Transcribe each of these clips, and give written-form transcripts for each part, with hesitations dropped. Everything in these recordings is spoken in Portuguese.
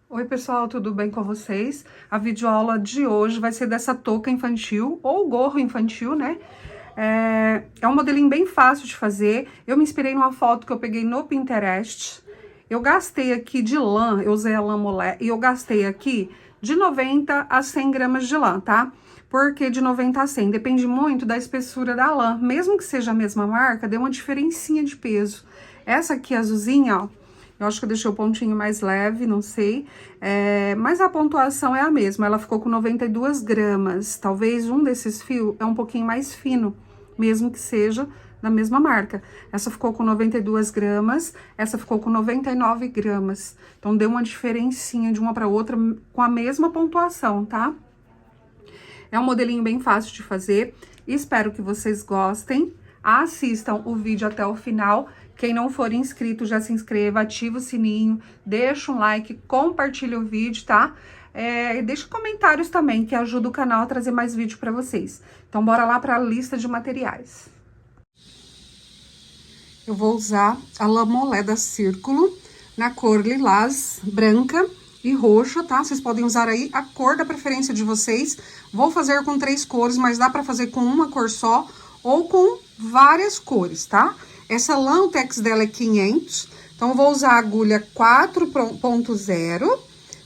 Oi pessoal, tudo bem com vocês? A videoaula de hoje vai ser dessa touca infantil ou gorro infantil, né? É um modelinho bem fácil de fazer. Eu me inspirei numa foto que eu peguei no Pinterest. Eu gastei aqui de lã, eu usei a lã molé, e eu gastei aqui de 90 a 100 gramas de lã, tá? Porque de 90 a 100 depende muito da espessura da lã. Mesmo que seja a mesma marca, deu uma diferencinha de peso. Essa aqui azulzinha, ó, eu acho que eu deixei o pontinho mais leve, não sei. Mas a pontuação é a mesma, ela ficou com 92 gramas. Talvez um desses fios é um pouquinho mais fino, mesmo que seja da mesma marca. Essa ficou com 92 gramas, essa ficou com 99 gramas. Então, deu uma diferencinha de uma para outra com a mesma pontuação, tá? É um modelinho bem fácil de fazer. Espero que vocês gostem. Assistam o vídeo até o final. Quem não for inscrito, já se inscreva, ativa o sininho, deixa um like, compartilha o vídeo, tá? E deixa comentários também, que ajuda o canal a trazer mais vídeo para vocês. Então, bora lá para a lista de materiais. Eu vou usar a lã molé da Círculo, na cor lilás, branca e roxa, tá? Vocês podem usar aí a cor da preferência de vocês. Vou fazer com 3 cores, mas dá pra fazer com uma cor só ou com várias cores, tá? Essa lã, o tex dela é 500, então eu vou usar a agulha 4.0,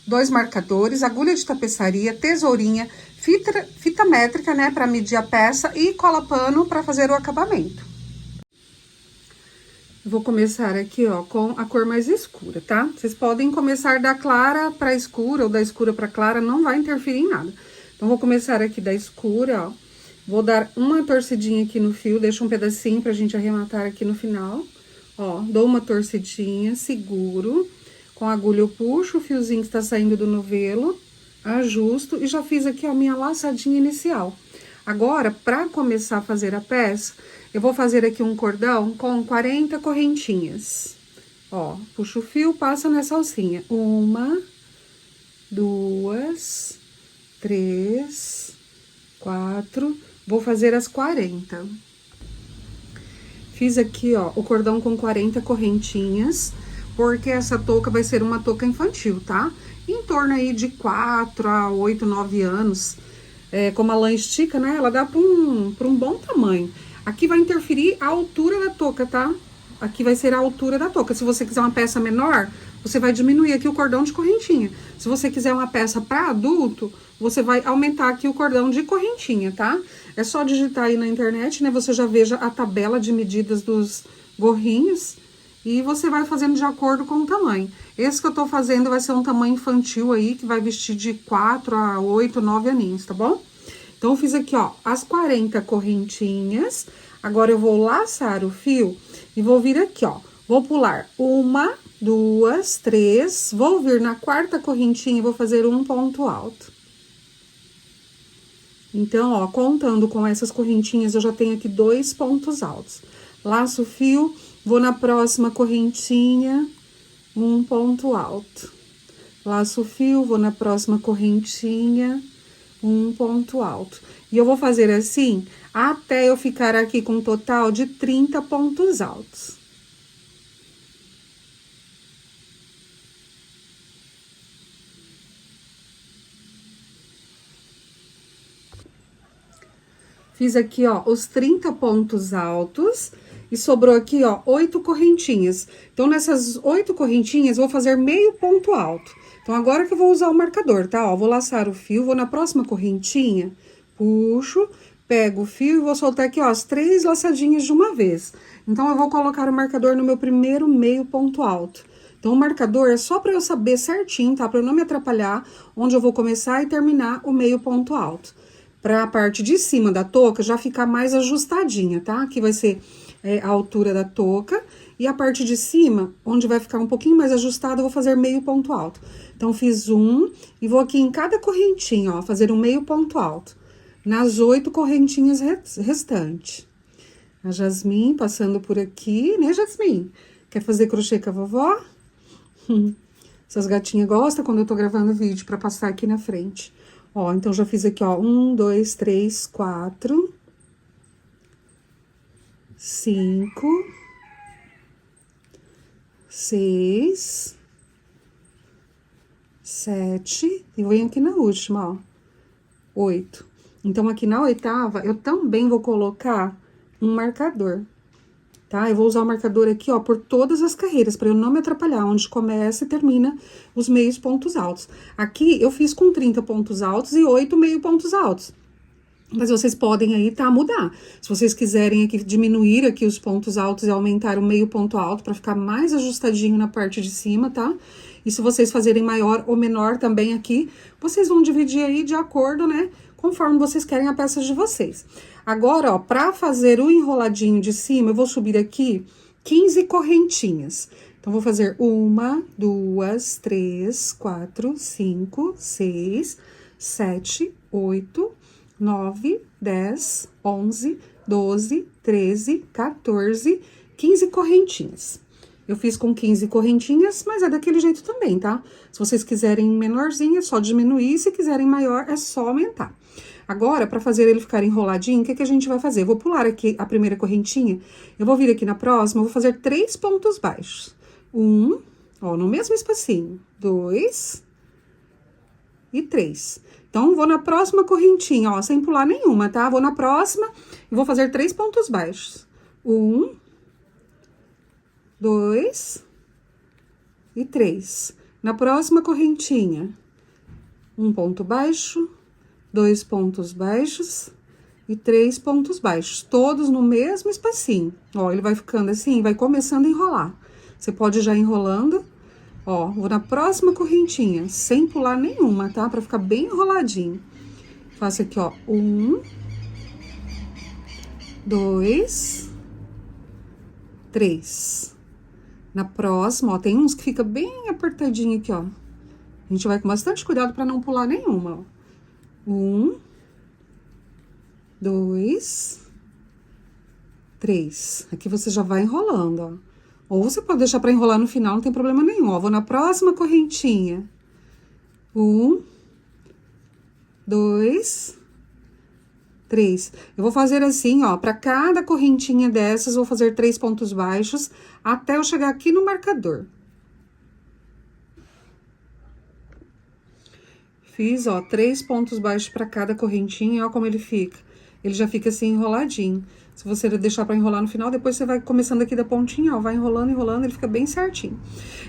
2 marcadores, agulha de tapeçaria, tesourinha, fita métrica, né, pra medir a peça e cola pano pra fazer o acabamento. Vou começar aqui, ó, com a cor mais escura, tá? Vocês podem começar da clara pra escura ou da escura pra clara, não vai interferir em nada. Então, vou começar aqui da escura, ó. Vou dar uma torcidinha aqui no fio, deixa um pedacinho pra gente arrematar aqui no final. Ó, dou uma torcidinha, seguro. Com a agulha eu puxo o fiozinho que está saindo do novelo, ajusto e já fiz aqui a minha laçadinha inicial. Agora, para começar a fazer a peça, eu vou fazer aqui um cordão com 40 correntinhas. Ó, puxa o fio, passa nessa alcinha. 1, 2, 3, 4. Vou fazer as 40. Fiz aqui, ó, o cordão com 40 correntinhas, porque essa touca vai ser uma touca infantil, tá? Em torno aí de 4 a 8, 9 anos. Como a lã estica, né? Ela dá pra um bom tamanho. Aqui vai interferir a altura da touca, tá? Aqui vai ser a altura da touca. Se você quiser uma peça menor, você vai diminuir aqui o cordão de correntinha. Se você quiser uma peça para adulto, você vai aumentar aqui o cordão de correntinha, tá? É só digitar aí na internet, né? Você já veja a tabela de medidas dos gorrinhos e você vai fazendo de acordo com o tamanho. Esse que eu tô fazendo vai ser um tamanho infantil aí, que vai vestir de 4 a 8, 9 aninhos, tá bom? Então, eu fiz aqui, ó, as 40 correntinhas. Agora, eu vou laçar o fio e vou vir aqui, ó. Vou pular 1, 2, 3. Vou vir na 4ª correntinha e vou fazer um ponto alto. Então, ó, contando com essas correntinhas, eu já tenho aqui 2 pontos altos. Laço o fio, vou na próxima correntinha, um ponto alto. Laço o fio, vou na próxima correntinha, um ponto alto. E eu vou fazer assim até eu ficar aqui com um total de 30 pontos altos. Fiz aqui, ó, os 30 pontos altos e sobrou aqui, ó, 8 correntinhas. Então, nessas 8 correntinhas, vou fazer meio ponto alto. Então, agora que eu vou usar o marcador, tá? Ó, vou laçar o fio, vou na próxima correntinha, puxo, pego o fio e vou soltar aqui, ó, as 3 laçadinhas de uma vez. Então, eu vou colocar o marcador no meu primeiro meio ponto alto. Então, o marcador é só para eu saber certinho, tá? Para eu não me atrapalhar onde eu vou começar e terminar o meio ponto alto. Pra parte de cima da touca já ficar mais ajustadinha, tá? Aqui vai ser a altura da touca. E a parte de cima, onde vai ficar um pouquinho mais ajustada, eu vou fazer meio ponto alto. Então, fiz um e vou aqui em cada correntinha, ó, fazer um meio ponto alto. Nas 8 correntinhas restantes. A Jasmine passando por aqui, né, Jasmine? Quer fazer crochê com a vovó? Essas gatinhas gostam quando eu tô gravando vídeo pra passar aqui na frente. Ó, então, já fiz aqui, ó, 1, 2, 3, 4, 5, 6, 7, e venho aqui na última, ó, 8. Então, aqui na oitava, eu também vou colocar um marcador, tá? Eu vou usar o marcador aqui, ó, por todas as carreiras, pra eu não me atrapalhar, onde começa e termina os meios pontos altos. Aqui, eu fiz com 30 pontos altos e 8 meio pontos altos. Mas vocês podem aí, tá, mudar. Se vocês quiserem aqui diminuir aqui os pontos altos e aumentar o meio ponto alto pra ficar mais ajustadinho na parte de cima, tá? E se vocês fazerem maior ou menor também aqui, vocês vão dividir aí de acordo, né, conforme vocês querem a peça de vocês. Agora, ó, pra fazer o enroladinho de cima, eu vou subir aqui 15 correntinhas. Então, vou fazer 1, 2, 3, 4, 5, 6, 7, 8, 9, 10, 11, 12, 13, 14, 15 correntinhas. Eu fiz com 15 correntinhas, mas é daquele jeito também, tá? Se vocês quiserem menorzinho, é só diminuir. Se quiserem maior, é só aumentar. Agora, pra fazer ele ficar enroladinho, o que que a gente vai fazer? Eu vou pular aqui a primeira correntinha, eu vou vir aqui na próxima, eu vou fazer 3 pontos baixos. 1, ó, no mesmo espacinho. 2 e 3. Então, vou na próxima correntinha, ó, sem pular nenhuma, tá? Vou na próxima e vou fazer 3 pontos baixos. 1, 2 e 3. Na próxima correntinha, um ponto baixo, 2 pontos baixos e 3 pontos baixos, todos no mesmo espacinho. Ó, ele vai ficando assim, vai começando a enrolar. Você pode ir já enrolando. Ó, vou na próxima correntinha, sem pular nenhuma, tá? Pra ficar bem enroladinho. Faço aqui, ó, 1, 2, 3. Na próxima, ó, tem uns que fica bem apertadinho aqui, ó. A gente vai com bastante cuidado pra não pular nenhuma, ó. 1, 2, 3. Aqui você já vai enrolando, ó. Ou você pode deixar pra enrolar no final, não tem problema nenhum, ó. Vou na próxima correntinha. 1, 2, 3. Eu vou fazer assim, ó, pra cada correntinha dessas, vou fazer 3 pontos baixos, até eu chegar aqui no marcador. Fiz, ó, 3 pontos baixos pra cada correntinha, ó como ele fica. Ele já fica assim, enroladinho. Se você deixar pra enrolar no final, depois você vai começando aqui da pontinha, ó, vai enrolando, enrolando, ele fica bem certinho.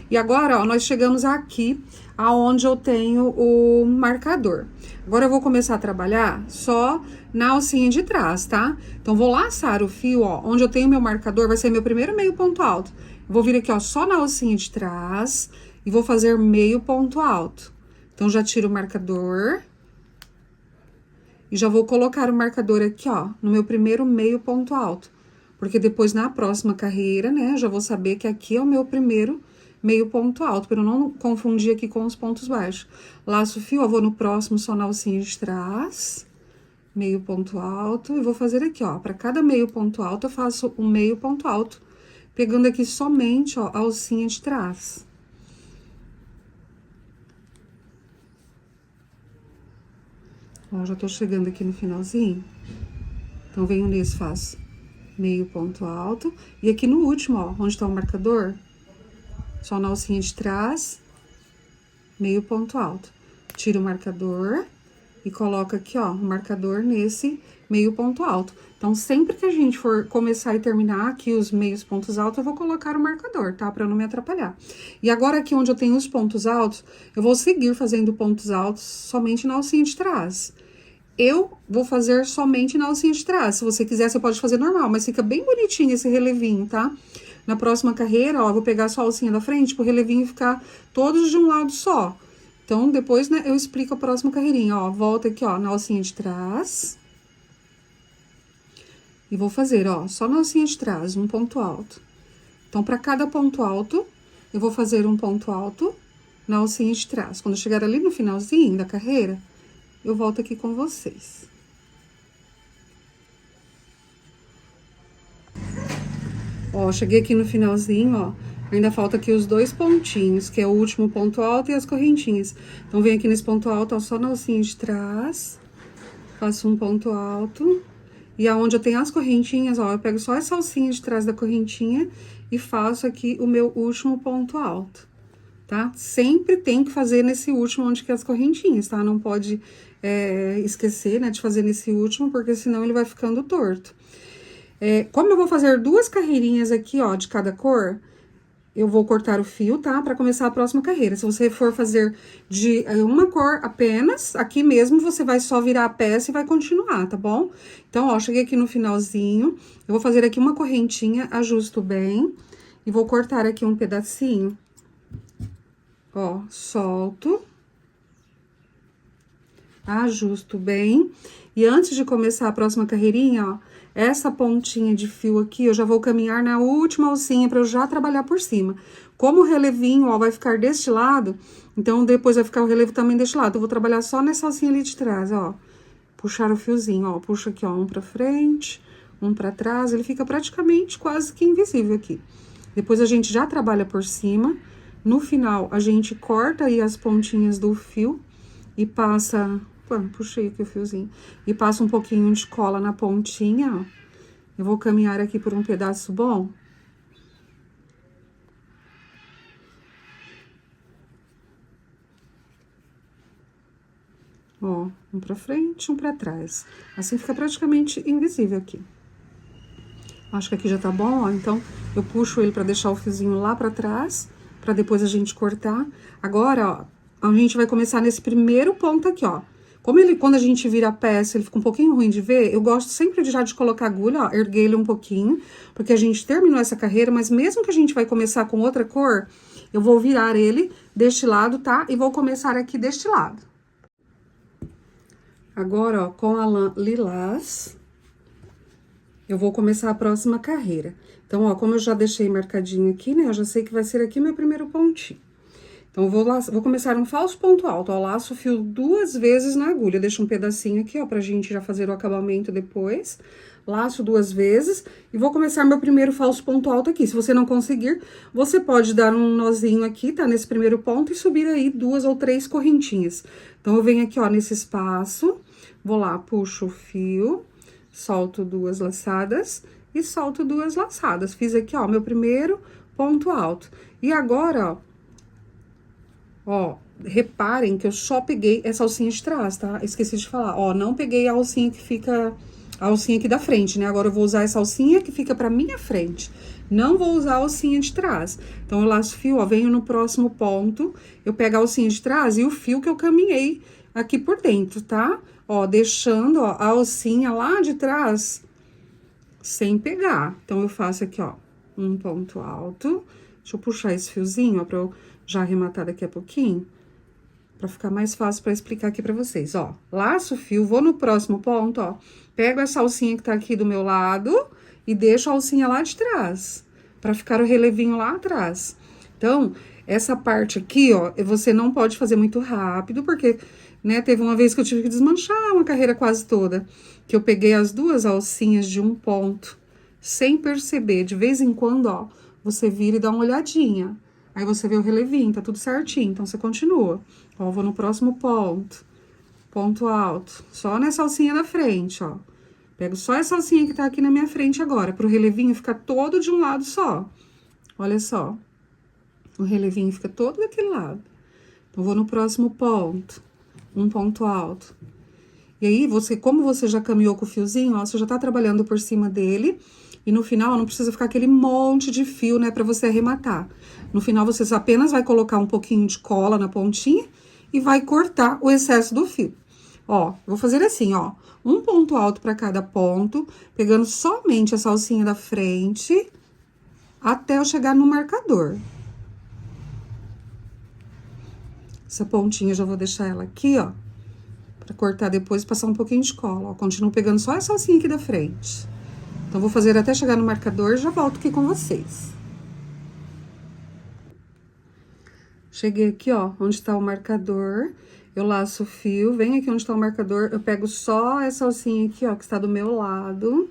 E agora, ó, nós chegamos aqui, aonde eu tenho o marcador. Agora, eu vou começar a trabalhar só na alcinha de trás, tá? Então, vou laçar o fio, ó, onde eu tenho meu marcador, vai ser meu primeiro meio ponto alto. Vou vir aqui, ó, só na alcinha de trás e vou fazer meio ponto alto. Então, já tiro o marcador. E já vou colocar o marcador aqui, ó, no meu primeiro meio ponto alto. Porque depois, na próxima carreira, né, já vou saber que aqui é o meu primeiro meio ponto alto, para eu não confundir aqui com os pontos baixos. Laço o fio, ó, vou no próximo só na alcinha de trás, meio ponto alto, e vou fazer aqui, ó, para cada meio ponto alto, eu faço um meio ponto alto, pegando aqui somente, ó, a alcinha de trás. Ó, já tô chegando aqui no finalzinho. Então, venho nesse, faço meio ponto alto. E aqui no último, ó, onde tá o marcador, só na alcinha de trás, meio ponto alto. Tiro o marcador e coloco aqui, ó, o marcador nesse meio ponto alto. Então, sempre que a gente for começar e terminar aqui os meios pontos altos, eu vou colocar o marcador, tá? Pra eu não me atrapalhar. E agora, aqui onde eu tenho os pontos altos, eu vou seguir fazendo pontos altos somente na alcinha de trás. Eu vou fazer somente na alcinha de trás. Se você quiser, você pode fazer normal, mas fica bem bonitinho esse relevinho, tá? Na próxima carreira, ó, eu vou pegar só a alcinha da frente, pro relevinho ficar todos de um lado só. Então, depois, né, eu explico a próxima carreirinha, ó. Volta aqui, ó, na alcinha de trás. E vou fazer, ó, só na alcinha de trás, um ponto alto. Então, pra cada ponto alto, eu vou fazer um ponto alto na alcinha de trás. Quando eu chegar ali no finalzinho da carreira, eu volto aqui com vocês. Ó, cheguei aqui no finalzinho, ó. Ainda falta aqui os 2 pontinhos, que é o último ponto alto e as correntinhas. Então, venho aqui nesse ponto alto, ó, só na alcinha de trás. Faço um ponto alto. E aonde eu tenho as correntinhas, ó, eu pego só essa alcinha de trás da correntinha e faço aqui o meu último ponto alto. tá? Sempre tem que fazer nesse último, onde que é as correntinhas, tá? Não pode esquecer, né, de fazer nesse último, porque senão ele vai ficando torto. Como eu vou fazer 2 carreirinhas aqui, ó, de cada cor, eu vou cortar o fio, tá? Pra começar a próxima carreira. Se você for fazer de uma cor apenas, aqui mesmo você vai só virar a peça e vai continuar, tá bom? Então, ó, cheguei aqui no finalzinho, eu vou fazer aqui uma correntinha, ajusto bem, e vou cortar aqui um pedacinho. Ó, solto. Ajusto bem. E antes de começar a próxima carreirinha, ó, essa pontinha de fio aqui, eu já vou caminhar na última alcinha pra eu já trabalhar por cima. Como o relevinho, ó, vai ficar deste lado, então depois vai ficar o relevo também deste lado. Eu vou trabalhar só nessa alcinha ali de trás, ó. Puxar o fiozinho, ó, puxa aqui, ó, um pra frente, um pra trás, ele fica praticamente quase que invisível aqui. Depois a gente já trabalha por cima. No final, a gente corta aí as pontinhas do fio e passa... puxei aqui o fiozinho. E passa um pouquinho de cola na pontinha, ó. Eu vou caminhar aqui por um pedaço bom. Ó, um pra frente, um pra trás. Assim fica praticamente invisível aqui. Acho que aqui já tá bom, ó. Então, eu puxo ele pra deixar o fiozinho lá pra trás, pra depois a gente cortar. Agora, ó, a gente vai começar nesse primeiro ponto aqui, ó. Como ele, quando a gente vira a peça, ele fica um pouquinho ruim de ver, eu gosto sempre de colocar agulha, ó, erguer ele um pouquinho, porque a gente terminou essa carreira, mas mesmo que a gente vai começar com outra cor, eu vou virar ele deste lado, tá? E vou começar aqui deste lado. Agora, ó, com a lã lilás, eu vou começar a próxima carreira. Então, ó, como eu já deixei marcadinho aqui, né, eu já sei que vai ser aqui meu primeiro pontinho. Então, eu vou começar um falso ponto alto, ó, laço o fio 2 vezes na agulha, deixo um pedacinho aqui, ó, pra gente já fazer o acabamento depois. Laço 2 vezes e vou começar meu primeiro falso ponto alto aqui. Se você não conseguir, você pode dar um nozinho aqui, tá? Nesse primeiro ponto e subir aí 2 ou 3 correntinhas. Então, eu venho aqui, ó, nesse espaço, vou lá, puxo o fio, solto 2 laçadas e solto 2 laçadas. Fiz aqui, ó, meu primeiro ponto alto. E agora, ó, reparem que eu só peguei essa alcinha de trás, tá? Esqueci de falar, ó, não peguei a alcinha que fica... a alcinha aqui da frente, né? Agora eu vou usar essa alcinha que fica pra minha frente. Não vou usar a alcinha de trás. Então, eu laço o fio, ó, venho no próximo ponto, eu pego a alcinha de trás e o fio que eu caminhei aqui por dentro, tá? Ó, deixando, ó, a alcinha lá de trás sem pegar. Então, eu faço aqui, ó, um ponto alto. Deixa eu puxar esse fiozinho, ó, pra eu já arrematar daqui a pouquinho, pra ficar mais fácil pra explicar aqui pra vocês, ó. Laço o fio, vou no próximo ponto, ó, pego essa alcinha que tá aqui do meu lado e deixo a alcinha lá de trás, pra ficar o relevinho lá atrás. Então, essa parte aqui, ó, você não pode fazer muito rápido, porque, né, teve uma vez que eu tive que desmanchar uma carreira quase toda, que eu peguei as 2 alcinhas de um ponto, sem perceber. De vez em quando, ó, você vira e dá uma olhadinha. Aí, você vê o relevinho, tá tudo certinho, então, você continua. Ó, vou no próximo ponto, ponto alto, só nessa alcinha da frente, ó. Pego só essa alcinha que tá aqui na minha frente agora, pro relevinho ficar todo de um lado só. Olha só, o relevinho fica todo daquele lado. Então, vou no próximo ponto, um ponto alto. E aí, como você já caminhou com o fiozinho, ó, você já tá trabalhando por cima dele. E no final, não precisa ficar aquele monte de fio, né, pra você arrematar. No final, você apenas vai colocar um pouquinho de cola na pontinha e vai cortar o excesso do fio. Ó, eu vou fazer assim, ó, um ponto alto pra cada ponto, pegando somente essa alcinha da frente até eu chegar no marcador. Essa pontinha, eu já vou deixar ela aqui, ó, pra cortar depois e passar um pouquinho de cola, ó. Continuo pegando só essa alcinha aqui da frente. Então, vou fazer até chegar no marcador e já volto aqui com vocês. Cheguei aqui, ó, onde tá o marcador, eu laço o fio, venho aqui onde tá o marcador, eu pego só essa alcinha aqui, ó, que está do meu lado,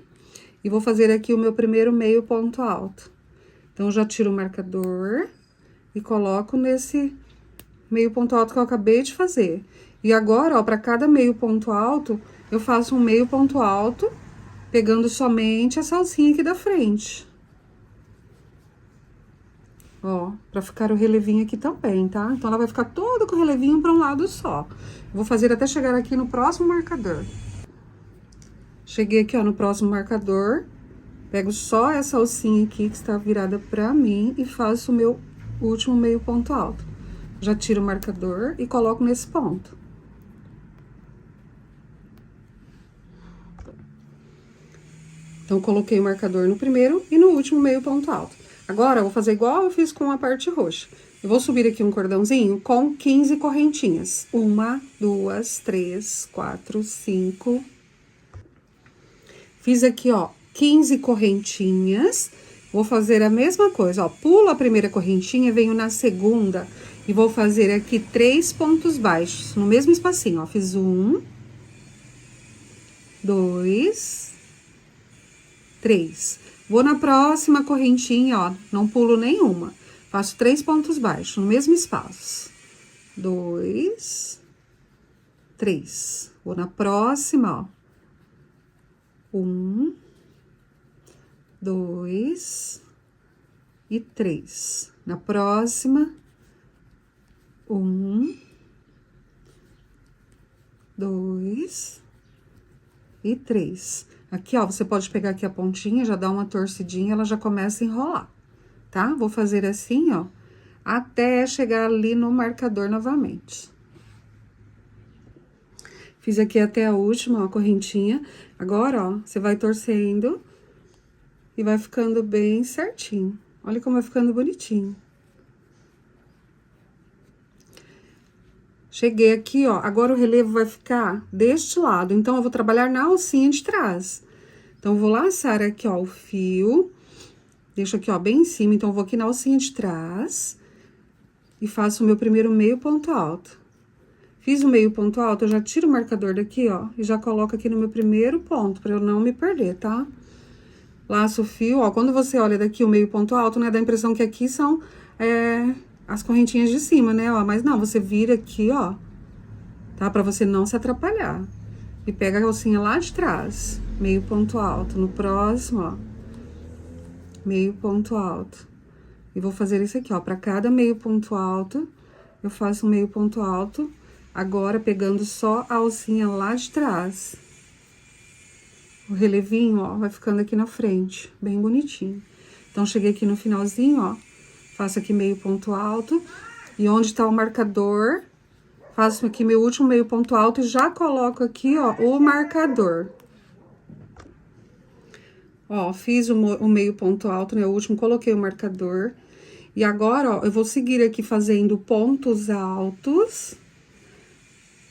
e vou fazer aqui o meu primeiro meio ponto alto. Então, eu já tiro o marcador e coloco nesse meio ponto alto que eu acabei de fazer. E agora, ó, pra cada meio ponto alto, eu faço um meio ponto alto, pegando somente essa alcinha aqui da frente. Ó, pra ficar o relevinho aqui também, tá? Então, ela vai ficar toda com o relevinho pra um lado só. Vou fazer até chegar aqui no próximo marcador. Cheguei aqui, ó, no próximo marcador. Pego só essa alcinha aqui que está virada pra mim e faço o meu último meio ponto alto. Já tiro o marcador e coloco nesse ponto. Então, coloquei o marcador no primeiro e no último meio ponto alto. Agora, eu vou fazer igual eu fiz com a parte roxa. Eu vou subir aqui um cordãozinho com 15 correntinhas. 1, 2, 3, 4, 5. Fiz aqui, ó, 15 correntinhas. Vou fazer a mesma coisa, ó. Pulo a primeira correntinha, venho na segunda e vou fazer aqui 3 pontos baixos, no mesmo espacinho, ó. Fiz 1, 2, 3. Vou na próxima correntinha, ó, não pulo nenhuma. Faço 3 pontos baixos, no mesmo espaço. 2, 3. Vou na próxima, ó. 1, 2 e 3. Na próxima, 1, 2 e 3. Aqui, ó, você pode pegar aqui a pontinha, já dá uma torcidinha, ela já começa a enrolar, tá? Vou fazer assim, ó, até chegar ali no marcador novamente. Fiz aqui até a última, ó, correntinha. Agora, ó, você vai torcendo e vai ficando bem certinho. Olha como vai ficando bonitinho. Cheguei aqui, ó, agora o relevo vai ficar deste lado, então, eu vou trabalhar na alcinha de trás. Então, eu vou laçar aqui, ó, o fio, deixo aqui, ó, bem em cima, então, eu vou aqui na alcinha de trás e faço o meu primeiro meio ponto alto. Fiz o meio ponto alto, eu já tiro o marcador daqui, ó, e já coloco aqui no meu primeiro ponto, pra eu não me perder, tá? Laço o fio, ó, quando você olha daqui o meio ponto alto, né, dá a impressão que aqui são, as correntinhas de cima, né, ó, mas não, você vira aqui, ó, tá? Pra você não se atrapalhar. E pega a alcinha lá de trás, meio ponto alto. No próximo, ó, meio ponto alto. E vou fazer isso aqui, ó, pra cada meio ponto alto, eu faço um meio ponto alto, agora pegando só a alcinha lá de trás. O relevinho, ó, vai ficando aqui na frente, bem bonitinho. Então, cheguei aqui no finalzinho, ó, faço aqui meio ponto alto, e onde tá o marcador, faço aqui meu último meio ponto alto e já coloco aqui, ó, o marcador. Ó, fiz o meio ponto alto, né, o último, coloquei o marcador. E agora, ó, eu vou seguir aqui fazendo pontos altos.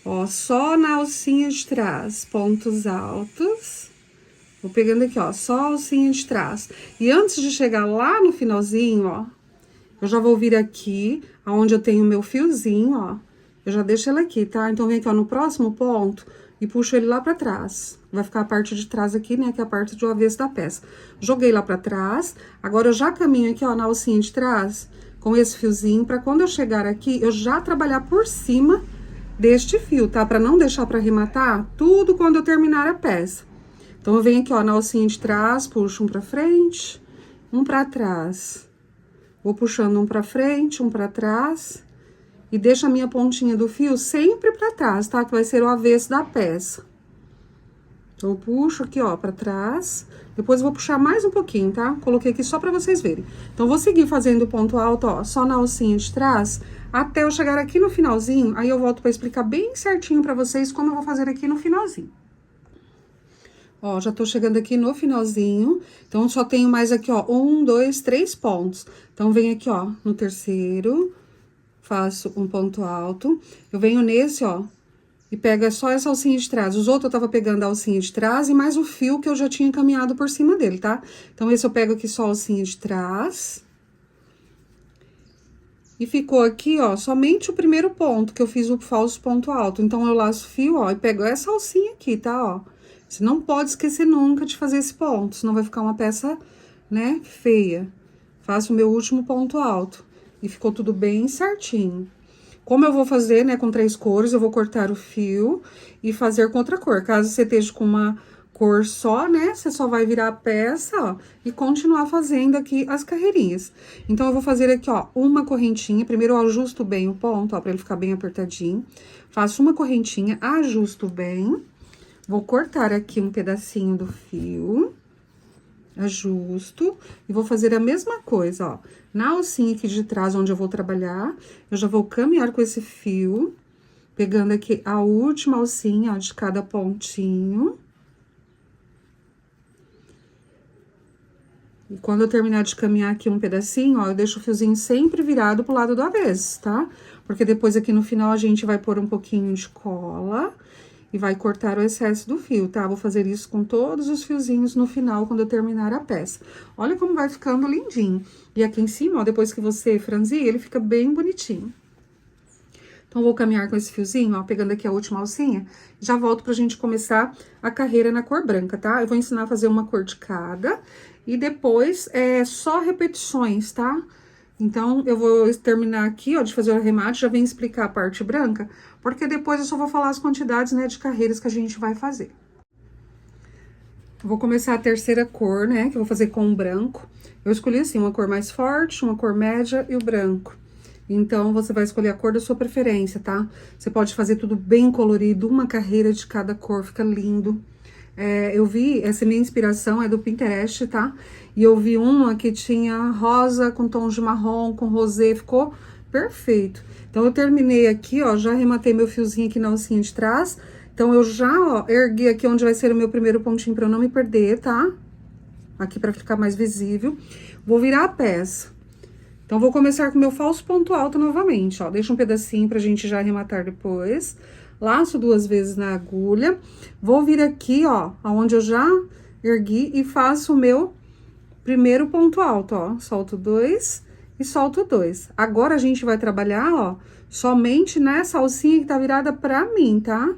Ó, só na alcinha de trás, pontos altos. Vou pegando aqui, ó, só a alcinha de trás. E antes de chegar lá no finalzinho, ó, eu já vou vir aqui, aonde eu tenho o meu fiozinho, ó. Eu já deixo ele aqui, tá? Então, vem aqui, ó, no próximo ponto e puxo ele lá pra trás. Vai ficar a parte de trás aqui, né, que é a parte do avesso da peça. Joguei lá pra trás, agora eu já caminho aqui, ó, na alcinha de trás, com esse fiozinho, pra quando eu chegar aqui, eu já trabalhar por cima deste fio, tá? Pra não deixar pra arrematar tudo quando eu terminar a peça. Então, eu venho aqui, ó, na alcinha de trás, puxo um pra frente, um pra trás. Vou puxando um pra frente, um pra trás. E deixo a minha pontinha do fio sempre pra trás, tá? Que vai ser o avesso da peça. Então, eu puxo aqui, ó, pra trás. Depois, eu vou puxar mais um pouquinho, tá? Coloquei aqui só pra vocês verem. Então, vou seguir fazendo o ponto alto, ó, só na alcinha de trás, até eu chegar aqui no finalzinho. Aí, eu volto pra explicar bem certinho pra vocês como eu vou fazer aqui no finalzinho. Ó, já tô chegando aqui no finalzinho. Então, só tenho mais aqui, ó, 1, 2, 3 pontos. Então, venho aqui, ó, no terceiro, faço um ponto alto. Eu venho nesse, ó, e pego só essa alcinha de trás. Os outros eu tava pegando a alcinha de trás e mais o fio que eu já tinha caminhado por cima dele, tá? Então, esse eu pego aqui só a alcinha de trás. E ficou aqui, ó, somente o primeiro ponto, que eu fiz o falso ponto alto. Então, eu laço o fio, ó, e pego essa alcinha aqui, tá, ó. Você não pode esquecer nunca de fazer esse ponto, senão vai ficar uma peça, né, feia. Faço o meu último ponto alto. E ficou tudo bem certinho. Como eu vou fazer, né, com 3 cores, eu vou cortar o fio e fazer com outra cor. Caso você esteja com cor só, né? Você só vai virar a peça, ó, e continuar fazendo aqui as carreirinhas. Então, eu vou fazer aqui, ó, uma correntinha. Primeiro, eu ajusto bem o ponto, ó, pra ele ficar bem apertadinho. Faço uma correntinha, ajusto bem. Vou cortar aqui um pedacinho do fio. Ajusto. E vou fazer a mesma coisa, ó. Na alcinha aqui de trás, onde eu vou trabalhar, eu já vou caminhar com esse fio. Pegando aqui a última alcinha, ó, de cada pontinho. E quando eu terminar de caminhar aqui um pedacinho, ó, eu deixo o fiozinho sempre virado pro lado do avesso, tá? Porque depois aqui no final a gente vai pôr um pouquinho de cola e vai cortar o excesso do fio, tá? Vou fazer isso com todos os fiozinhos no final, quando eu terminar a peça. Olha como vai ficando lindinho. E aqui em cima, ó, depois que você franzir, ele fica bem bonitinho. Então, vou caminhar com esse fiozinho, ó, pegando aqui a última alcinha, já volto pra gente começar a carreira na cor branca, tá? Eu vou ensinar a fazer uma cor de cada, e depois é só repetições, tá? Então, eu vou terminar aqui, ó, de fazer o arremate, já venho explicar a parte branca, porque depois eu só vou falar as quantidades, né, de carreiras que a gente vai fazer. Eu vou começar a terceira cor, né, que eu vou fazer com o branco. Eu escolhi, assim, uma cor mais forte, uma cor média e o branco. Então, você vai escolher a cor da sua preferência, tá? Você pode fazer tudo bem colorido, uma carreira de cada cor, fica lindo. Eu vi, essa minha inspiração é do Pinterest, tá? E eu vi uma que tinha rosa com tons de marrom, com rosé, ficou perfeito. Então, eu terminei aqui, ó, já arrematei meu fiozinho aqui na alcinha de trás. Então, eu já, ó, ergui aqui onde vai ser o meu primeiro pontinho pra eu não me perder, tá? Aqui pra ficar mais visível. Vou virar a peça. Então, vou começar com o meu falso ponto alto novamente, ó. Deixa um pedacinho pra gente já arrematar depois. Laço 2 vezes na agulha. Vou vir aqui, ó, aonde eu já ergui e faço o meu primeiro ponto alto, ó. Solto 2 e solto 2. Agora, a gente vai trabalhar, ó, somente nessa alcinha que tá virada pra mim, tá?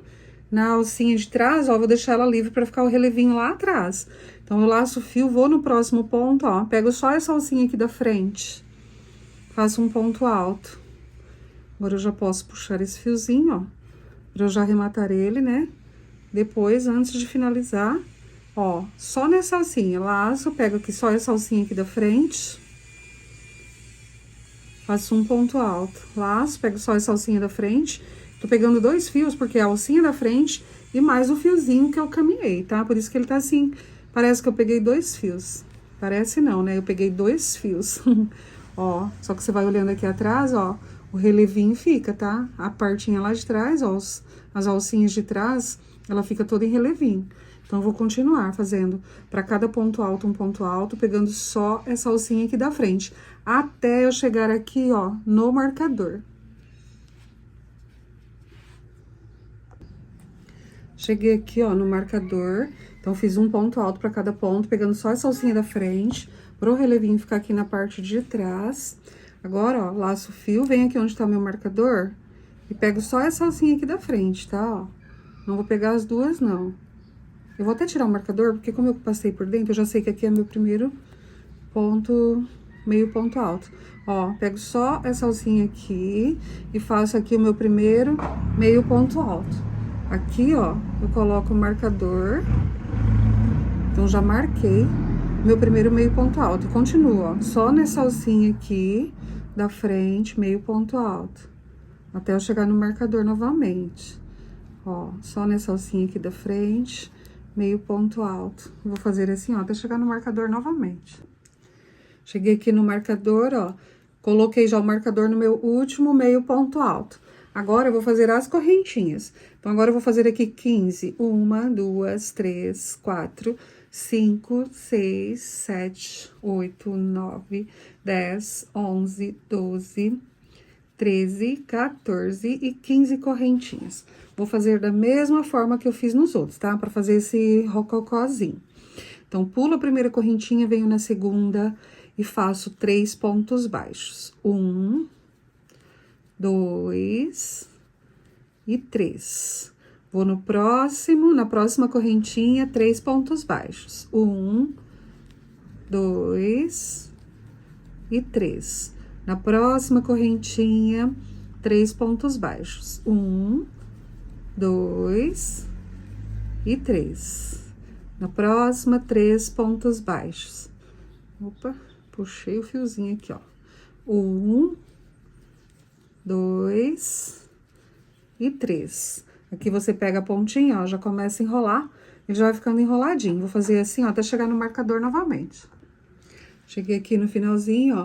Na alcinha de trás, ó, vou deixar ela livre pra ficar o relevinho lá atrás. Então, eu laço o fio, vou no próximo ponto, ó. Pego só essa alcinha aqui da frente. Faço um ponto alto. Agora, eu já posso puxar esse fiozinho, ó, pra eu já arrematar ele, né? Depois, antes de finalizar, ó, só nessa alcinha, laço, pego aqui só essa alcinha aqui da frente. Faço um ponto alto, laço, pego só essa alcinha da frente. Tô pegando 2 fios, porque é a alcinha da frente e mais o fiozinho que eu caminhei, tá? Por isso que ele tá assim, parece que eu peguei 2 fios. Parece não, né? Eu peguei 2 fios. Ó, só que você vai olhando aqui atrás, ó, o relevinho fica, tá? A partinha lá de trás, ó, as alcinhas de trás, ela fica toda em relevinho. Então, eu vou continuar fazendo pra cada ponto alto, um ponto alto, pegando só essa alcinha aqui da frente, até eu chegar aqui, ó, no marcador. Cheguei aqui, ó, no marcador, então, fiz um ponto alto pra cada ponto, pegando só essa alcinha da frente, pro relevinho ficar aqui na parte de trás. Agora, ó, laço o fio, venho aqui onde tá o meu marcador e pego só essa alcinha aqui da frente, tá, ó? Não vou pegar as duas, não. Eu vou até tirar o marcador, porque como eu passei por dentro, eu já sei que aqui é meu primeiro ponto, meio ponto alto. Ó, pego só essa alcinha aqui e faço aqui o meu primeiro meio ponto alto. Aqui, ó, eu coloco o marcador. Então, já marquei meu primeiro meio ponto alto. E continuo, ó, só nessa alcinha aqui da frente, meio ponto alto. Até eu chegar no marcador novamente. Ó, só nessa alcinha aqui da frente, meio ponto alto. Vou fazer assim, ó, até chegar no marcador novamente. Cheguei aqui no marcador, ó, coloquei já o marcador no meu último meio ponto alto. Agora, eu vou fazer as correntinhas. Então, agora eu vou fazer aqui 15. 1, 2, 3, 4... 5, 6, 7, 8, 9, 10, 11, 12, 13, 14 e 15 correntinhas. Vou fazer da mesma forma que eu fiz nos outros, tá? Pra fazer esse rococózinho. Então, pulo a primeira correntinha, venho na segunda e faço 3 pontos baixos. 1, 2 e 3. Vou no próximo, na próxima correntinha, 3 pontos baixos. 1, 2 e 3. Na próxima correntinha, 3 pontos baixos. 1, 2 e 3. Na próxima, 3 pontos baixos. Opa, puxei o fiozinho aqui, ó. 1, 2 e 3. Aqui você pega a pontinha, ó, já começa a enrolar, ele já vai ficando enroladinho. Vou fazer assim, ó, até chegar no marcador novamente. Cheguei aqui no finalzinho, ó,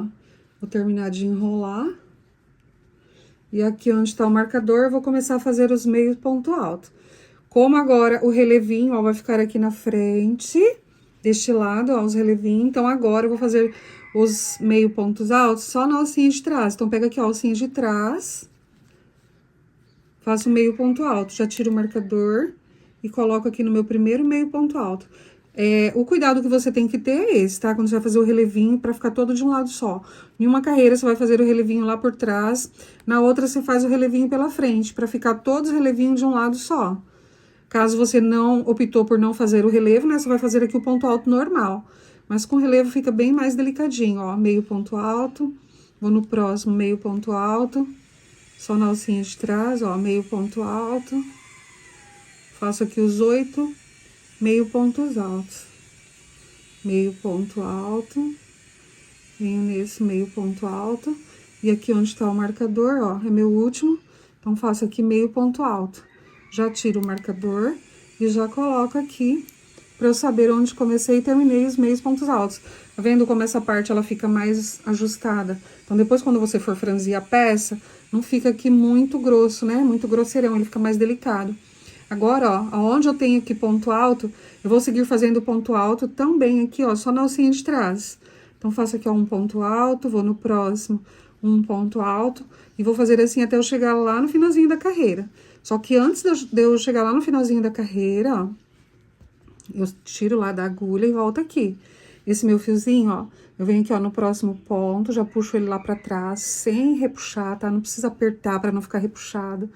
vou terminar de enrolar. E aqui onde tá o marcador, eu vou começar a fazer os meios ponto alto. Como agora o relevinho, ó, vai ficar aqui na frente, deste lado, ó, os relevinhos. Então, agora eu vou fazer os meio pontos altos só na alcinha de trás. Então, pega aqui, ó, a alcinha de trás, faço o meio ponto alto, já tiro o marcador e coloco aqui no meu primeiro meio ponto alto. O cuidado que você tem que ter é esse, tá? Quando você vai fazer o relevinho, pra ficar todo de um lado só. Em uma carreira, você vai fazer o relevinho lá por trás, na outra, você faz o relevinho pela frente, pra ficar todos os relevinhos de um lado só. Caso você não optou por não fazer o relevo, né? Você vai fazer aqui o ponto alto normal. Mas com relevo fica bem mais delicadinho, ó. Meio ponto alto, vou no próximo meio ponto alto, só na alcinha de trás, ó, meio ponto alto. Faço aqui os 8 meio pontos altos. Meio ponto alto. Venho nesse meio ponto alto. E aqui onde tá o marcador, ó, é meu último. Então, faço aqui meio ponto alto. Já tiro o marcador e já coloco aqui pra eu saber onde comecei e terminei os meios pontos altos. Tá vendo como essa parte ela fica mais ajustada? Então, depois quando você for franzir a peça, não fica aqui muito grosso, né? Muito grosseirão, ele fica mais delicado. Agora, ó, aonde eu tenho aqui ponto alto, eu vou seguir fazendo ponto alto também aqui, ó, só na alcinha de trás. Então, faço aqui, ó, um ponto alto, vou no próximo, um ponto alto, e vou fazer assim até eu chegar lá no finalzinho da carreira. Só que antes de eu chegar lá no finalzinho da carreira, ó, eu tiro lá da agulha e volto aqui. Esse meu fiozinho, ó, eu venho aqui, ó, no próximo ponto, já puxo ele lá pra trás, sem repuxar, tá? Não precisa apertar pra não ficar repuxado.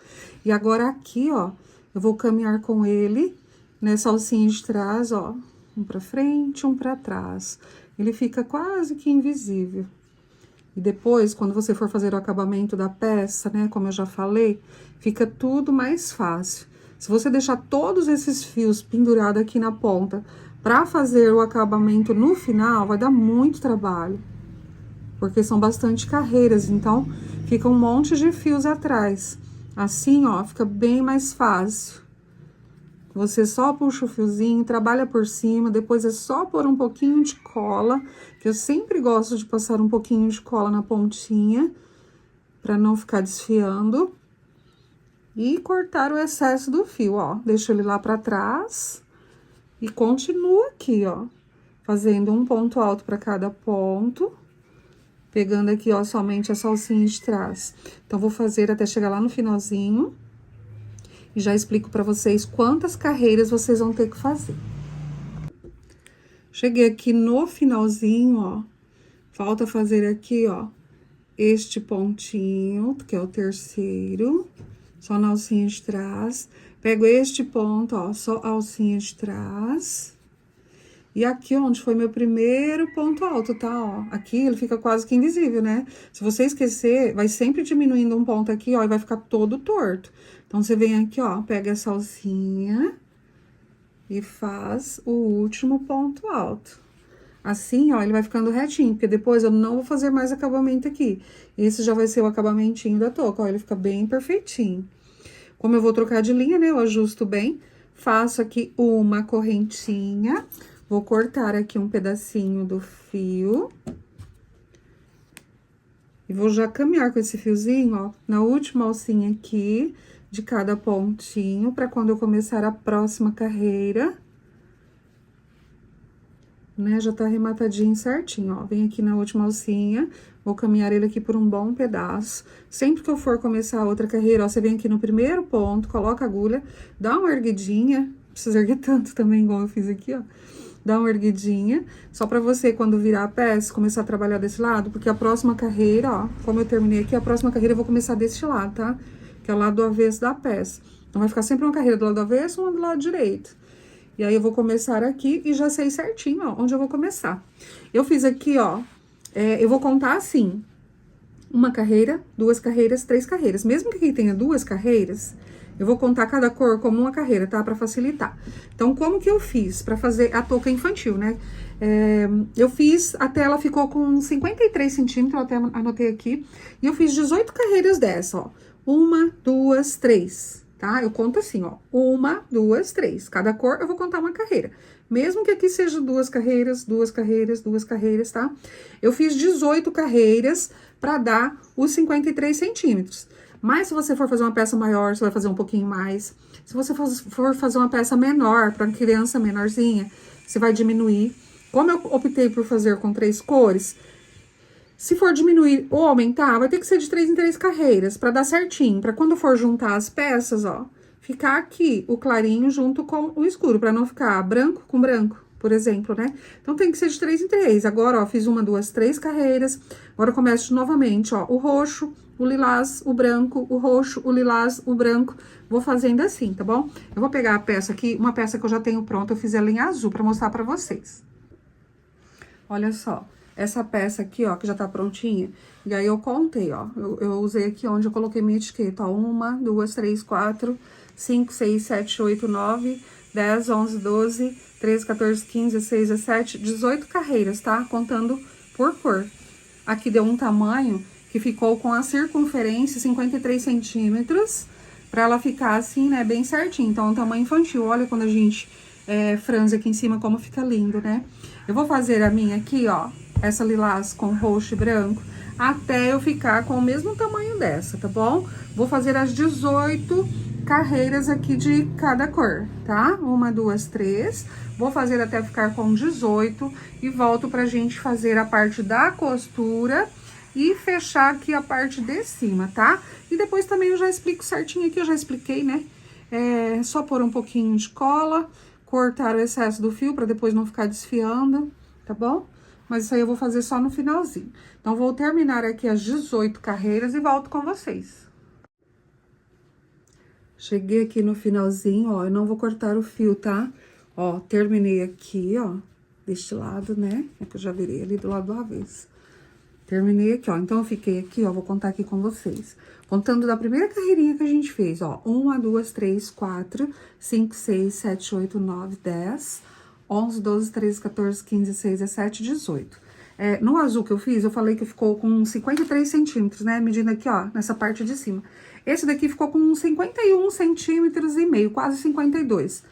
E agora aqui, ó, eu vou caminhar com ele nessa alcinha de trás, ó, um pra frente, um pra trás. Ele fica quase que invisível. E depois, quando você for fazer o acabamento da peça, né, como eu já falei, fica tudo mais fácil. Se você deixar todos esses fios pendurados aqui na ponta pra fazer o acabamento no final, vai dar muito trabalho. Porque são bastante carreiras, então fica um monte de fios atrás. Assim, ó, fica bem mais fácil. Você só puxa o fiozinho, trabalha por cima, depois é só pôr um pouquinho de cola, que eu sempre gosto de passar um pouquinho de cola na pontinha, pra não ficar desfiando. E cortar o excesso do fio, ó. Deixo ele lá pra trás e continuo aqui, ó, fazendo um ponto alto pra cada ponto. Pegando aqui, ó, somente essa alcinha de trás. Então, vou fazer até chegar lá no finalzinho. E já explico pra vocês quantas carreiras vocês vão ter que fazer. Cheguei aqui no finalzinho, ó. Falta fazer aqui, ó, este pontinho, que é o terceiro. Só na alcinha de trás. Pego este ponto, ó, só a alcinha de trás. E aqui, onde foi meu primeiro ponto alto, tá, ó? Aqui ele fica quase que invisível, né? Se você esquecer, vai sempre diminuindo um ponto aqui, ó, e vai ficar todo torto. Então, você vem aqui, ó, pega essa alcinha e faz o último ponto alto. Assim, ó, ele vai ficando retinho, porque depois eu não vou fazer mais acabamento aqui. Esse já vai ser o acabamentinho da touca, ó, ele fica bem perfeitinho. Como eu vou trocar de linha, né, eu ajusto bem, faço aqui uma correntinha. Vou cortar aqui um pedacinho do fio. E vou já caminhar com esse fiozinho, ó, na última alcinha aqui, de cada pontinho, pra quando eu começar a próxima carreira, né, já tá arrematadinho certinho, ó. Vem aqui na última alcinha, vou caminhar ele aqui por um bom pedaço. Sempre que eu for começar a outra carreira, ó, você vem aqui no primeiro ponto, coloca a agulha, dá uma erguidinha, não precisa erguer tanto também, igual eu fiz aqui, ó. Dá uma erguidinha, só pra você, quando virar a peça, começar a trabalhar desse lado, porque a próxima carreira, ó, como eu terminei aqui, a próxima carreira eu vou começar desse lado, tá? Que é o lado do avesso da peça. Então, vai ficar sempre uma carreira do lado do avesso e uma do lado direito. E aí, eu vou começar aqui e já sei certinho, ó, onde eu vou começar. Eu fiz aqui, ó, eu vou contar assim, uma carreira, 2 carreiras, 3 carreiras. Mesmo que aqui tenha 2 carreiras, Eu vou contar cada cor como uma carreira, tá? Pra facilitar. Então, como que eu fiz pra fazer a touca infantil, né? Eu fiz, até ela ficou com 53 centímetros, eu até anotei aqui. E eu fiz 18 carreiras dessa, ó. 1, 2, 3, tá? Eu conto assim, ó. 1, 2, 3. Cada cor eu vou contar uma carreira. Mesmo que aqui seja 2 carreiras, 2 carreiras, 2 carreiras, tá? Eu fiz 18 carreiras pra dar os 53 centímetros. Mas se você for fazer uma peça maior, você vai fazer um pouquinho mais. Se você for fazer uma peça menor, para criança menorzinha, você vai diminuir. Como eu optei por fazer com 3 cores, se for diminuir ou aumentar, vai ter que ser de 3 em 3 carreiras, para dar certinho. Para quando for juntar as peças, ó, ficar aqui o clarinho junto com o escuro, para não ficar branco com branco, por exemplo, né? Então, tem que ser de 3 em 3. Agora, ó, fiz 1, 2, 3 carreiras. Agora, eu começo novamente, ó, o roxo, o lilás, o branco, o roxo, o lilás, o branco. Vou fazendo assim, tá bom? Eu vou pegar a peça aqui, uma peça que eu já tenho pronta, eu fiz ela em azul, pra mostrar pra vocês. Olha só, essa peça aqui, ó, que já tá prontinha. E aí, eu contei, ó, eu usei aqui onde eu coloquei minha etiqueta, ó, 1, 2, 3, 4, 5, 6, 7, 8, 9, 10, 11, 12, 13, 14, 15, 16, 17, 18 carreiras, tá? Contando por cor. Aqui deu um tamanho que ficou com a circunferência 53 centímetros, pra ela ficar assim, né, bem certinho. Então, é um tamanho infantil. Olha quando a gente franze aqui em cima, como fica lindo, né? Eu vou fazer a minha aqui, ó, essa lilás com roxo e branco, até eu ficar com o mesmo tamanho dessa, tá bom? Vou fazer as 18 carreiras aqui de cada cor, tá? 1, 2, 3. Vou fazer até ficar com 18 e volto pra gente fazer a parte da costura e fechar aqui a parte de cima, tá? E depois também eu já explico certinho aqui, eu já expliquei, né? É só pôr um pouquinho de cola, cortar o excesso do fio pra depois não ficar desfiando, tá bom? Mas isso aí eu vou fazer só no finalzinho. Então, vou terminar aqui as 18 carreiras e volto com vocês. Cheguei aqui no finalzinho, ó, eu não vou cortar o fio, tá? Ó, terminei aqui, ó, deste lado, né? É que eu já virei ali do lado do avesso. Terminei aqui, ó, então eu fiquei aqui, ó, vou contar aqui com vocês. Contando da primeira carreirinha que a gente fez, ó, 1, 2, 3, 4, 5, 6, 7, 8, 9, 10, 11, 12, 13, 14, 15, 16, 17, 18. No azul que eu fiz, eu falei que ficou com 53 centímetros, né? Medindo aqui, ó, nessa parte de cima. Esse daqui ficou com 51 centímetros e meio, quase 52.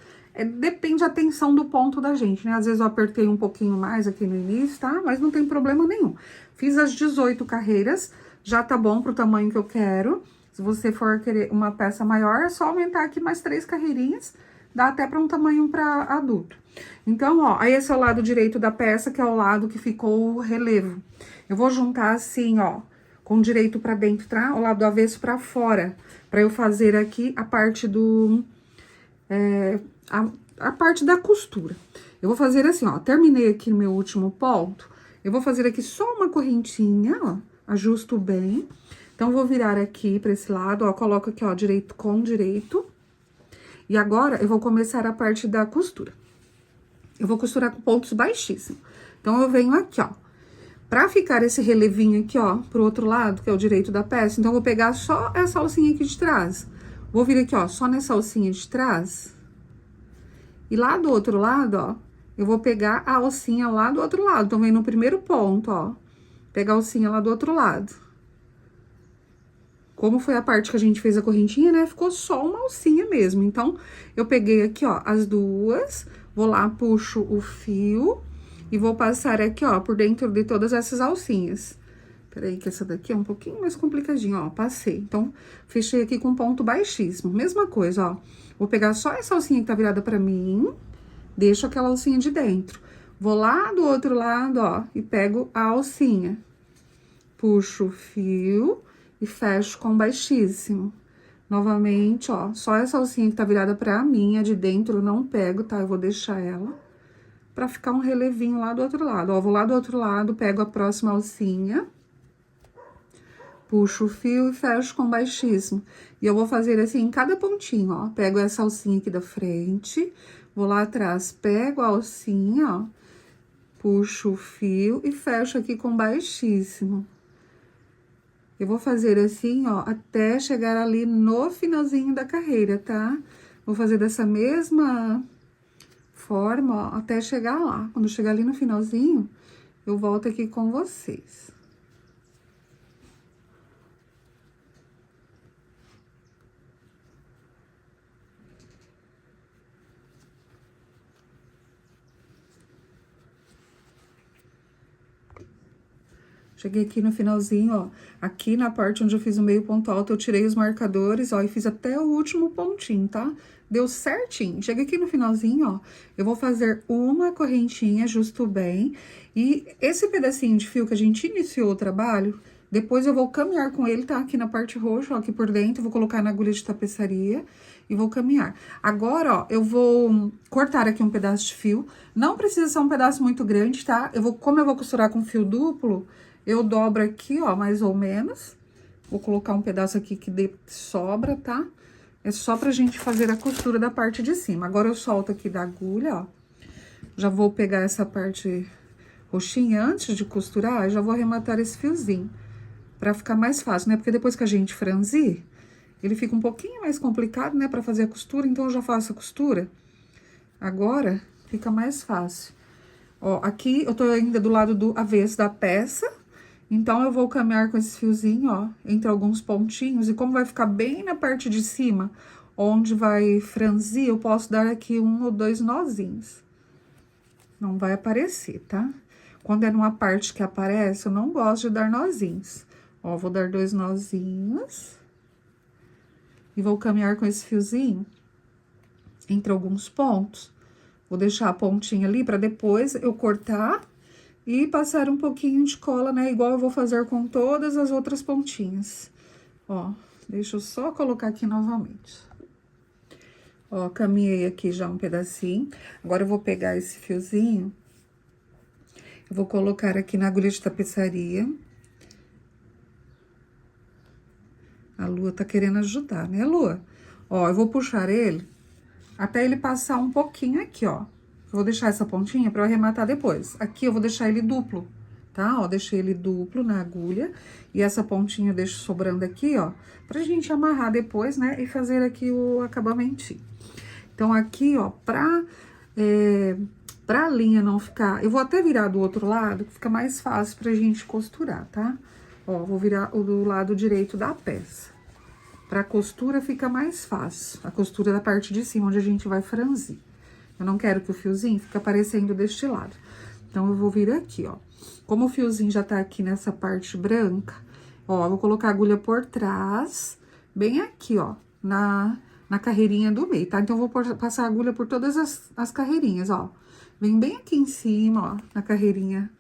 Depende da tensão do ponto da gente, né? Às vezes eu apertei um pouquinho mais aqui no início, tá? Mas não tem problema nenhum. Fiz as 18 carreiras, já tá bom pro tamanho que eu quero. Se você for querer uma peça maior, é só aumentar aqui mais 3 carreirinhas. Dá até pra um tamanho pra adulto. Então, ó, aí esse é o lado direito da peça, que é o lado que ficou o relevo. Eu vou juntar assim, ó, com o direito pra dentro, tá? O lado do avesso pra fora. Pra eu fazer aqui a parte do... a parte da costura. Eu vou fazer assim, ó, terminei aqui no meu último ponto, eu vou fazer aqui só uma correntinha, ó, ajusto bem. Então, vou virar aqui pra esse lado, ó, coloco aqui, ó, direito com direito. E agora, eu vou começar a parte da costura. Eu vou costurar com pontos baixíssimos. Então, eu venho aqui, ó. Pra ficar esse relevinho aqui, ó, pro outro lado, que é o direito da peça, então, eu vou pegar só essa alcinha aqui de trás. Vou vir aqui, ó, só nessa alcinha de trás. E lá do outro lado, ó, eu vou pegar a alcinha lá do outro lado. Então, vem no primeiro ponto, ó. Pegar a alcinha lá do outro lado. Como foi a parte que a gente fez a correntinha, né? Ficou só uma alcinha mesmo. Então, eu peguei aqui, ó, as duas. Vou lá, puxo o fio. E vou passar aqui, ó, por dentro de todas essas alcinhas. Peraí, que essa daqui é um pouquinho mais complicadinha, ó. Passei. Então, fechei aqui com ponto baixíssimo. Mesma coisa, ó. Vou pegar só essa alcinha que tá virada pra mim. Deixo aquela alcinha de dentro. Vou lá do outro lado, ó, e pego a alcinha. Puxo o fio e fecho com baixíssimo. Novamente, ó, só essa alcinha que tá virada pra mim, a de dentro eu não pego, tá? Eu vou deixar ela pra ficar um relevinho lá do outro lado. Ó, vou lá do outro lado, pego a próxima alcinha, puxo o fio e fecho com baixíssimo. E eu vou fazer assim em cada pontinho, ó. Pego essa alcinha aqui da frente, vou lá atrás, pego a alcinha, ó, puxo o fio e fecho aqui com baixíssimo. Eu vou fazer assim, ó, até chegar ali no finalzinho da carreira, tá? Vou fazer dessa mesma forma, ó, até chegar lá. Quando chegar ali no finalzinho, eu volto aqui com vocês. Cheguei aqui no finalzinho, ó, aqui na parte onde eu fiz o meio ponto alto, eu tirei os marcadores, ó, e fiz até o último pontinho, tá? Deu certinho. Cheguei aqui no finalzinho, ó, eu vou fazer uma correntinha, justo bem, e esse pedacinho de fio que a gente iniciou o trabalho, depois eu vou caminhar com ele, tá? Aqui na parte roxa, ó, aqui por dentro, vou colocar na agulha de tapeçaria e vou caminhar. Agora, ó, eu vou cortar aqui um pedaço de fio, não precisa ser um pedaço muito grande, tá? Como eu vou costurar com fio duplo, eu dobro aqui, ó, mais ou menos. Vou colocar um pedaço aqui que sobra, tá? É só pra gente fazer a costura da parte de cima. Agora, eu solto aqui da agulha, ó. Já vou pegar essa parte roxinha antes de costurar, já vou arrematar esse fiozinho. Pra ficar mais fácil, né? Porque depois que a gente franzir, ele fica um pouquinho mais complicado, né? Pra fazer a costura, então eu já faço a costura. Agora, fica mais fácil. Ó, aqui eu tô ainda do lado do avesso da peça. Então, eu vou caminhar com esse fiozinho, ó, entre alguns pontinhos. E como vai ficar bem na parte de cima, onde vai franzir, eu posso dar aqui 1 ou 2 nozinhos. Não vai aparecer, tá? Quando é numa parte que aparece, eu não gosto de dar nozinhos. Ó, vou dar 2 nozinhos. E vou caminhar com esse fiozinho entre alguns pontos. Vou deixar a pontinha ali pra depois eu cortar e passar um pouquinho de cola, né? Igual eu vou fazer com todas as outras pontinhas. Ó, deixa eu só colocar aqui novamente. Ó, caminhei aqui já um pedacinho. Agora, eu vou pegar esse fiozinho. Eu vou colocar aqui na agulha de tapeçaria. A Lua tá querendo ajudar, né, Lua? Ó, eu vou puxar ele até ele passar um pouquinho aqui, ó. Eu vou deixar essa pontinha pra eu arrematar depois. Aqui eu vou deixar ele duplo, tá? Ó, deixei ele duplo na agulha. E essa pontinha eu deixo sobrando aqui, ó, pra gente amarrar depois, né? E fazer aqui o acabamentinho. Então, aqui, ó, pra a linha não ficar... Eu vou até virar do outro lado, que fica mais fácil pra gente costurar, tá? Ó, vou virar o do lado direito da peça. Pra costura fica mais fácil. A costura da parte de cima, onde a gente vai franzir. Eu não quero que o fiozinho fique aparecendo deste lado. Então, eu vou vir aqui, ó. Como o fiozinho já tá aqui nessa parte branca, ó, eu vou colocar a agulha por trás, bem aqui, ó, na carreirinha do meio, tá? Então, eu vou passar a agulha por todas as carreirinhas, ó. Vem bem aqui em cima, ó, na carreirinha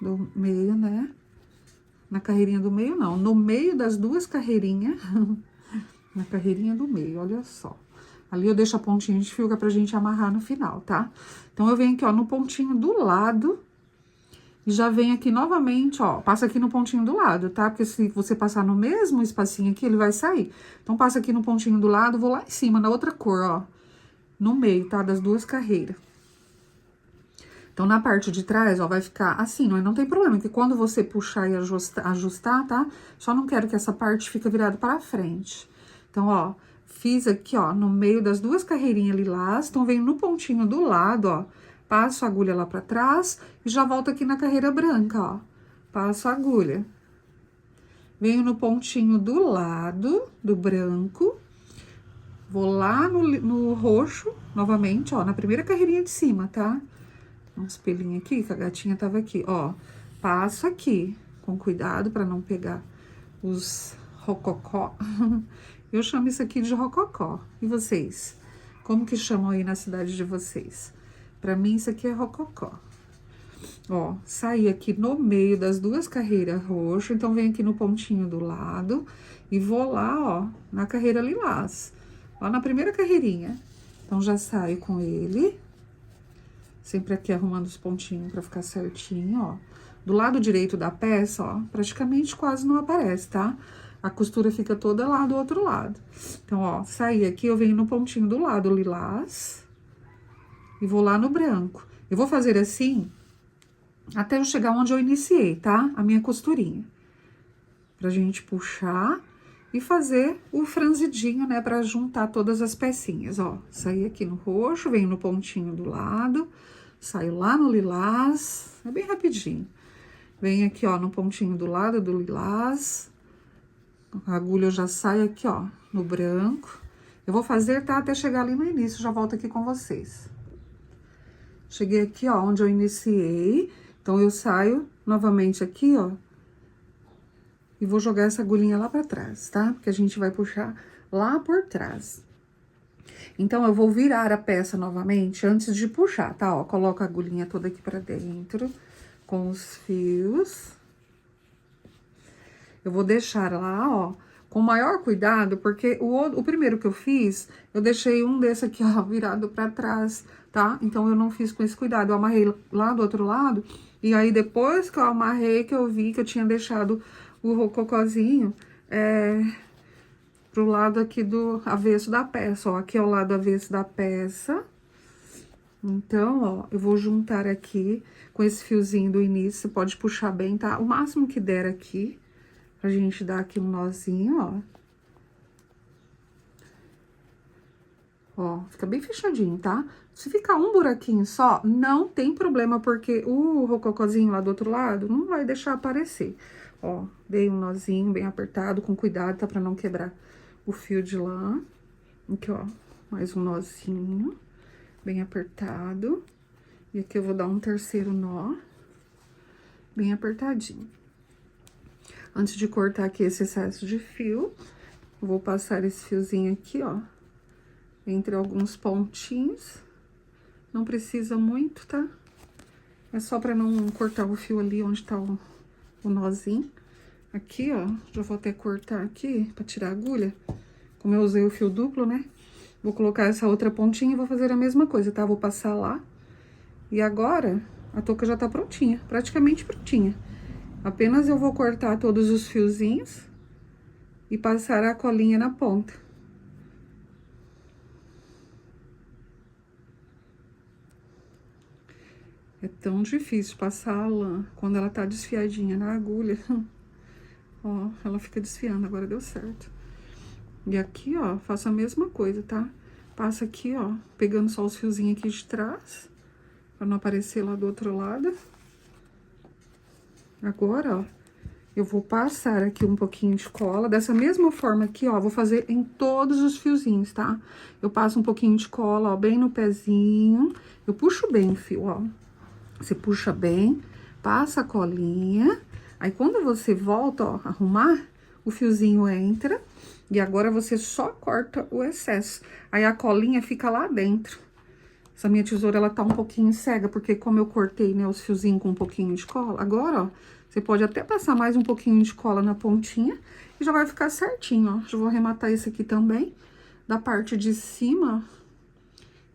do meio, né? Na carreirinha do meio, não. No meio das duas carreirinhas, na carreirinha do meio, olha só. Ali eu deixo a pontinha de fio que é pra gente amarrar no final, tá? Então, eu venho aqui, ó, no pontinho do lado. E já venho aqui novamente, ó, passa aqui no pontinho do lado, tá? Porque se você passar no mesmo espacinho aqui, ele vai sair. Então, passa aqui no pontinho do lado, vou lá em cima, na outra cor, ó. No meio, tá? Das duas carreiras. Então, na parte de trás, ó, vai ficar assim, não tem problema, porque quando você puxar e ajustar, tá? Só não quero que essa parte fique virada para frente. Então, ó, fiz aqui, ó, no meio das duas carreirinhas lilás, então, venho no pontinho do lado, ó, passo a agulha lá pra trás e já volto aqui na carreira branca, ó. Passo a agulha. Venho no pontinho do lado do branco, vou lá no roxo, novamente, ó, na primeira carreirinha de cima, tá? Um espelhinho aqui, que a gatinha tava aqui, ó. Passo aqui, com cuidado pra não pegar os rococó. Eu chamo isso aqui de rococó. E vocês? Como que chamam aí na cidade de vocês? Pra mim, isso aqui é rococó. Ó, saí aqui no meio das duas carreiras roxas, então, venho aqui no pontinho do lado e vou lá, ó, na carreira lilás. Ó, na primeira carreirinha. Então, já saio com ele. Sempre aqui arrumando os pontinhos pra ficar certinho, ó. Do lado direito da peça, ó, praticamente quase não aparece, tá? A costura fica toda lá do outro lado. Então, ó, saí aqui, eu venho no pontinho do lado lilás e vou lá no branco. Eu vou fazer assim até eu chegar onde eu iniciei, tá? A minha costurinha. pra gente puxar e fazer o franzidinho, né, pra juntar todas as pecinhas, ó. Saí aqui no roxo, venho no pontinho do lado, saio lá no lilás, é bem rapidinho. Venho aqui, ó, no pontinho do lado do lilás, a agulha eu já saio aqui, ó, no branco. Eu vou fazer, tá, até chegar ali no início, já volto aqui com vocês. Cheguei aqui, ó, onde eu iniciei, então eu saio novamente aqui, ó, e vou jogar essa agulhinha lá pra trás, tá? Porque a gente vai puxar lá por trás. Então, eu vou virar a peça novamente antes de puxar, tá? Ó, coloco a agulhinha toda aqui pra dentro, com os fios. Eu vou deixar lá, ó, com maior cuidado, porque o primeiro que eu fiz, eu deixei um desse aqui, ó, virado pra trás, tá? Então, eu não fiz com esse cuidado. Eu amarrei lá do outro lado, e aí, depois que eu amarrei, que eu vi que eu tinha deixado o rococozinho, pro lado aqui do avesso da peça, ó. Aqui é o lado avesso da peça. Então, ó, eu vou juntar aqui com esse fiozinho do início, você pode puxar bem, tá? O máximo que der aqui, pra gente dar aqui um nozinho, ó. Ó, fica bem fechadinho, tá? Se ficar um buraquinho só, não tem problema, porque o rococozinho lá do outro lado não vai deixar aparecer. Ó, dei um nozinho bem apertado, com cuidado, tá? Pra não quebrar o fio de lã. Aqui, ó, mais um nozinho, bem apertado. E aqui eu vou dar um terceiro nó, bem apertadinho. Antes de cortar aqui esse excesso de fio, eu vou passar esse fiozinho aqui, ó, entre alguns pontinhos. Não precisa muito, tá? É só pra não cortar o fio ali onde tá o nozinho. Aqui, ó, já vou até cortar aqui pra tirar a agulha. Como eu usei o fio duplo, né? Vou colocar essa outra pontinha e vou fazer a mesma coisa, tá? Vou passar lá. E agora, a touca já tá prontinha, praticamente prontinha. Apenas eu vou cortar todos os fiozinhos e passar a colinha na ponta. É tão difícil passar a lã quando ela tá desfiadinha na agulha. Ó, ela fica desfiando, agora deu certo. E aqui, ó, faço a mesma coisa, tá? Passa aqui, ó, pegando só os fiozinhos aqui de trás, pra não aparecer lá do outro lado. Agora, ó, eu vou passar aqui um pouquinho de cola. Dessa mesma forma aqui, ó, vou fazer em todos os fiozinhos, tá? Eu passo um pouquinho de cola, ó, bem no pezinho. Eu puxo bem o fio, ó. Você puxa bem, passa a colinha. Aí, quando você volta, ó, arrumar, o fiozinho entra. E agora, você só corta o excesso. Aí, a colinha fica lá dentro. Essa minha tesoura, ela tá um pouquinho cega, porque como eu cortei, né, os fiozinhos com um pouquinho de cola, agora, ó, você pode até passar mais um pouquinho de cola na pontinha e já vai ficar certinho, ó. Já vou arrematar esse aqui também, da parte de cima,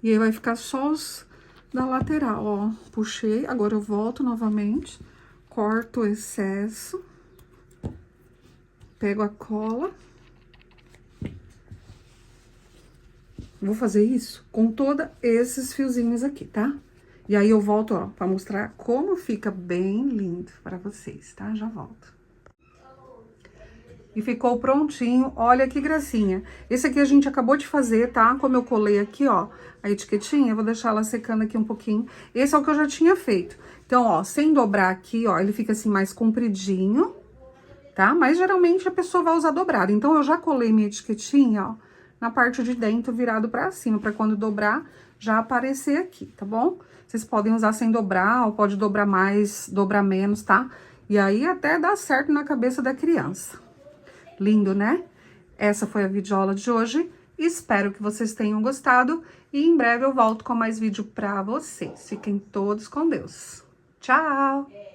e aí vai ficar só os da lateral, ó. Puxei, agora eu volto novamente, corto o excesso, pego a cola. Vou fazer isso com todos esses fiozinhos aqui, tá? E aí, eu volto, ó, pra mostrar como fica bem lindo pra vocês, tá? Já volto. E ficou prontinho, olha que gracinha. Esse aqui a gente acabou de fazer, tá? Como eu colei aqui, ó, a etiquetinha, eu vou deixar ela secando aqui um pouquinho. Esse é o que eu já tinha feito. Então, ó, sem dobrar aqui, ó, ele fica assim mais compridinho, tá? Mas, geralmente, a pessoa vai usar dobrado. Então, eu já colei minha etiquetinha, ó, na parte de dentro, virado pra cima, pra quando dobrar, já aparecer aqui, tá bom? Vocês podem usar sem dobrar, ou pode dobrar mais, dobrar menos, tá? E aí, até dá certo na cabeça da criança. Lindo, né? Essa foi a videoaula de hoje. Espero que vocês tenham gostado. E em breve eu volto com mais vídeo pra vocês. Fiquem todos com Deus. Tchau!